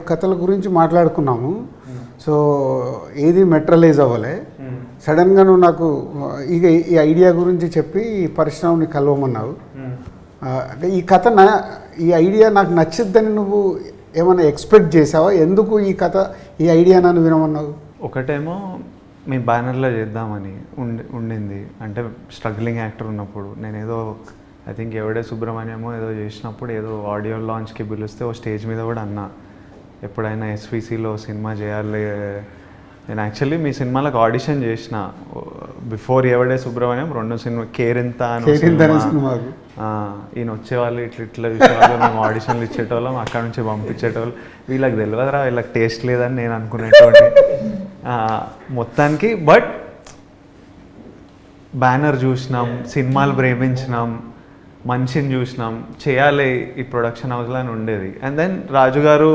కథల గురించి మాట్లాడుకున్నాము. సో ఏది మెట్రలైజ్ అవ్వలే. సడన్గా నువ్వు నాకు ఇక ఈ ఐడియా గురించి చెప్పి పరిశ్రమని కలవమన్నావు. అంటే ఈ కథ ఈ ఐడియా నాకు నచ్చిద్దని నువ్వు ఏమైనా ఎక్స్పెక్ట్ చేసావా? ఎందుకు ఈ ఐడియా నన్ను వినమన్నావు? ఒకటేమో మీ బ్యానర్లో చేద్దామని ఉండింది. అంటే స్ట్రగ్లింగ్ యాక్టర్ ఉన్నప్పుడు నేను ఏదో ఐ థింక్ ఎవడే సుబ్రహ్మణ్యమో ఏదో చేసినప్పుడు ఏదో ఆడియో లాంచ్కి పిలిస్తే ఓ స్టేజ్ మీద కూడా అన్నా ఎప్పుడైనా ఎస్విసిలో సినిమా చేయాలి. నేను యాక్చువల్లీ మీ సినిమాలకు ఆడిషన్ చేసిన బిఫోర్ ఎవడే సుబ్రహ్మణ్యం 2 సినిమా కేరింత అని ఈయన వచ్చేవాళ్ళు ఇట్లా చూసేవాళ్ళు, మేము ఆడిషన్లు ఇచ్చేటోళ్ళం, అక్కడ నుంచి పంపించేటోళ్ళు. వీళ్ళకి తెలియదురా, వీళ్ళకి టేస్ట్ లేదని నేను అనుకునేటువంటి మొత్తానికి. బట్ బ్యానర్ చూసినాం, సినిమాలు ప్రేమించినాం, మనిషిని చూసినాం, చేయాలి ఈ ప్రొడక్షన్ హౌస్లో అని ఉండేది. అండ్ దెన్ రాజు గారు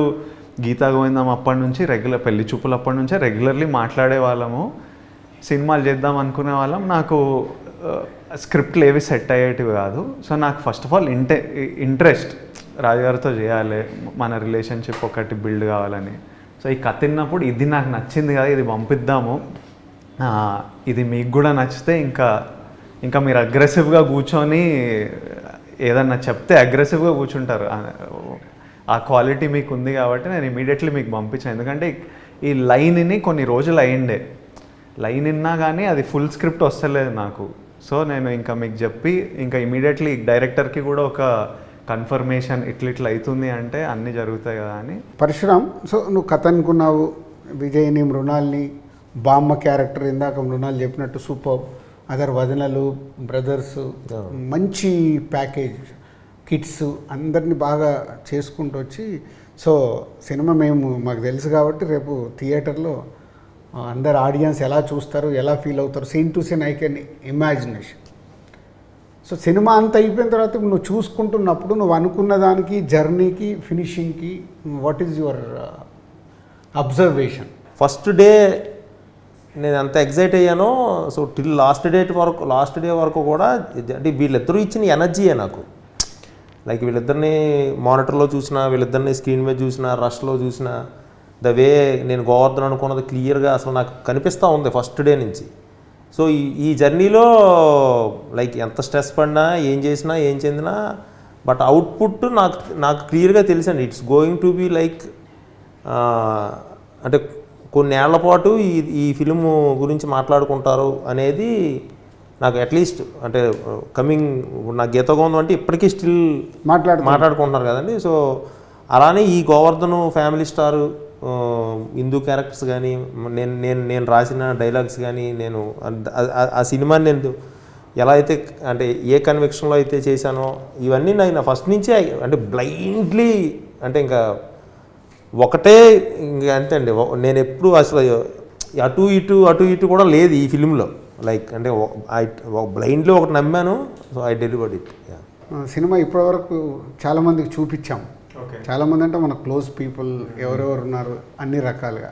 గీతా గోవిందం అప్పటి నుంచి పెళ్లి చూపులు అప్పటి నుంచే రెగ్యులర్లీ మాట్లాడే వాళ్ళము, సినిమాలు చేద్దాం అనుకునే వాళ్ళం. నాకు స్క్రిప్ట్లు ఏవి సెట్ అయ్యేటివి కాదు. సో నాకు ఫస్ట్ ఆఫ్ ఆల్ ఇంట్రెస్ట్ రాజుగారితో చేయాలి, మన రిలేషన్షిప్ ఒకటి బిల్డ్ కావాలని. సో ఈ కథ విన్నప్పుడు ఇది నాకు నచ్చింది కదా, ఇది పంపిద్దాము, ఇది మీకు కూడా నచ్చితే ఇంకా మీరు అగ్రెసివ్గా కూర్చొని ఏదన్నా చెప్తే అగ్రెసివ్గా కూర్చుంటారు. ఆ క్వాలిటీ మీకు ఉంది కాబట్టి నేను ఇమీడియట్లీ మీకు పంపించాను. ఎందుకంటే ఈ లైన్ని కొన్ని రోజులు అయ్యిండే, లైన్ విన్నా కానీ అది ఫుల్ స్క్రిప్ట్ వస్తలేదు నాకు. సో నేను ఇంకా మీకు చెప్పి ఇంకా ఇమీడియట్లీ డైరెక్టర్కి కూడా ఒక కన్ఫర్మేషన్ ఇట్లా అవుతుంది అంటే అన్నీ జరుగుతాయి కదా అని. పరశురామ్, సో నువ్వు కథ అనుకున్నావు, విజయ్ని, మృణాల్ని, బామ్మ క్యారెక్టర్ ఇందాక మృణాల్ చెప్పినట్టు సూపర్, అదర్ వదనలు, బ్రదర్స్, మంచి ప్యాకేజ్, కిడ్స్ అందరినీ బాగా చేసుకుంటూ వచ్చి, సో సినిమా మాకు తెలుసు కాబట్టి రేపు థియేటర్లో అందరు ఆడియన్స్ ఎలా చూస్తారు, ఎలా ఫీల్ అవుతారు, scene to scene I can imagination. So cinema అంతా అయిపోయిన తర్వాత నువ్వు చూసుకుంటున్నప్పుడు నువ్వు అనుకున్న దానికి, జర్నీకి, ఫినిషింగ్కి what is your observation? First day నేను ఎంత ఎగ్జైట్ అయ్యానో, సో టిల్ లాస్ట్ డే వరకు కూడా అంటే వీళ్ళిద్దరూ ఇచ్చిన ఎనర్జీయే నాకు. లైక్ వీళ్ళిద్దరిని మానిటర్లో చూసినా, వీళ్ళిద్దరిని స్క్రీన్ మీద చూసినా, రష్లో చూసినా, ద వే నేను గోవర్ధన్ అనుకున్నది క్లియర్గా అసలు నాకు కనిపిస్తూ ఉంది ఫస్ట్ డే నుంచి. సో ఈ జర్నీలో లైక్ ఎంత స్ట్రెస్ పడినా, ఏం చేసినా, ఏం చెందినా, బట్ అవుట్పుట్ నాకు క్లియర్గా తెలుసండి. It's going to be like అంటే కొన్నేళ్ల పాటు ఈ ఫిలిం గురించి మాట్లాడుకుంటారు అనేది నాకు అట్లీస్ట్ అంటే కమింగ్ నా గీతా గోవిందం అంటే ఇప్పటికీ స్టిల్ మాట్లాడుకుంటున్నారు కదండి. సో అలానే ఈ Govardhan family star Hindu characters కానీ, నేను రాసిన డైలాగ్స్ కానీ, నేను ఆ సినిమాని నేను ఎలా అయితే అంటే ఏ కన్విక్షన్లో అయితే చేశానో ఇవన్నీ నా ఫస్ట్ నుంచే అంటే బ్లైండ్లీ అంటే ఇంకా ఒకటే ఇంకా అంతే అండి. నేను ఎప్పుడు అసలు అటు ఇటు కూడా లేదు ఈ ఫిలింలో. లైక్ అంటే బ్లైండ్లో ఒకటి నమ్మాను, so I delivered it. Cinema ఇప్పటివరకు చాలామందికి చూపించాం. చాలామంది అంటే మన క్లోజ్ పీపుల్ ఎవరెవరు ఉన్నారు అన్ని రకాలుగా.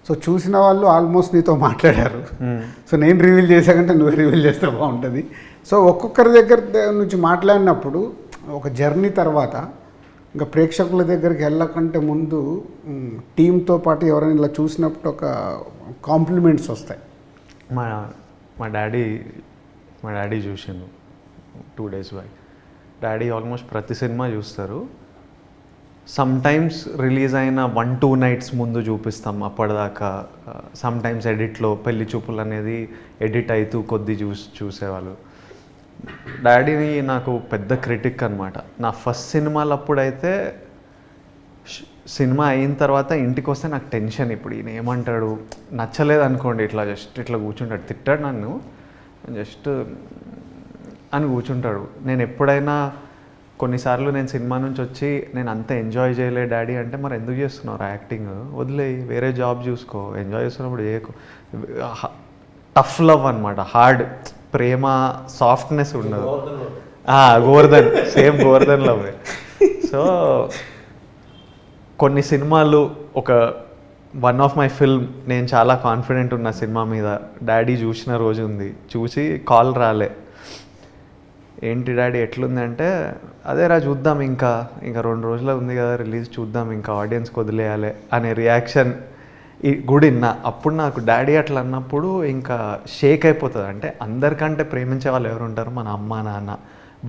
సో చూసిన వాళ్ళు ఆల్మోస్ట్ నీతో మాట్లాడారు. సో నేను రివీల్ చేశాకంటే నువ్వు రివీల్ చేస్తే బాగుంటుంది. సో ఒక్కొక్కరి దగ్గర నుంచి మాట్లాడినప్పుడు ఒక జర్నీ తర్వాత ఇంకా ప్రేక్షకుల దగ్గరికి వెళ్ళకంటే ముందు టీంతో పాటు ఎవరైనా ఇలా చూసినప్పుడు ఒక కాంప్లిమెంట్స్ వస్తాయి. మా డాడీ చూసాను 2 days బ్యాక్. డాడీ ఆల్మోస్ట్ ప్రతి సినిమా చూస్తారు. సమ్టైమ్స్ రిలీజ్ అయిన 1-2 nights ముందు చూపిస్తాం. అప్పటిదాకా సమ్టైమ్స్ ఎడిట్లో పెళ్లి చూపులు అనేది ఎడిట్ అవుతూ కొద్ది చూసేవాళ్ళు. డాడీని నాకు పెద్ద క్రిటిక్ అనమాట. నా ఫస్ట్ సినిమాలు అప్పుడైతే సినిమా అయిన తర్వాత ఇంటికి వస్తే నాకు టెన్షన్, ఇప్పుడు ఈయన ఏమంటాడు, నచ్చలేదు అనుకోండి, ఇట్లా కూర్చుంటాడు, తిట్టాడు నన్ను జస్ట్ అని కూర్చుంటాడు. నేను ఎప్పుడైనా కొన్నిసార్లు నేను సినిమా నుంచి వచ్చి నేను అంత ఎంజాయ్ చేయలే డాడీ అంటే, మరి ఎందుకు చేస్తున్నావు యాక్టింగ్, వదిలేయి, వేరే జాబ్ చూసుకో, ఎంజాయ్ చేస్తున్నప్పుడు చేయకు. టఫ్ లవ్ అనమాట, హార్డ్ ప్రేమ, సాఫ్ట్నెస్ ఉండదు. Govardhan same Govardhan love. So కొన్ని సినిమాలు వన్ ఆఫ్ మై ఫిల్మ్ నేను చాలా కాన్ఫిడెంట్ ఉన్న సినిమా మీద డాడీ చూసిన రోజు ఉంది. చూసి కాల్ రాలే, ఏంటి డాడీ ఎట్లుంది అంటే, అదేరా చూద్దాం ఇంకా 2 రోజులు ఉంది కదా రిలీజ్, చూద్దాం ఇంకా ఆడియన్స్కి వదిలేయాలి అనే రియాక్షన్ గుడి విన్నా. అప్పుడు నాకు డాడీ అట్లా అన్నప్పుడు ఇంకా షేక్ అయిపోతుంది. అంటే అందరికంటే ప్రేమించే వాళ్ళు ఎవరు ఉంటారు, మన అమ్మ నాన్న.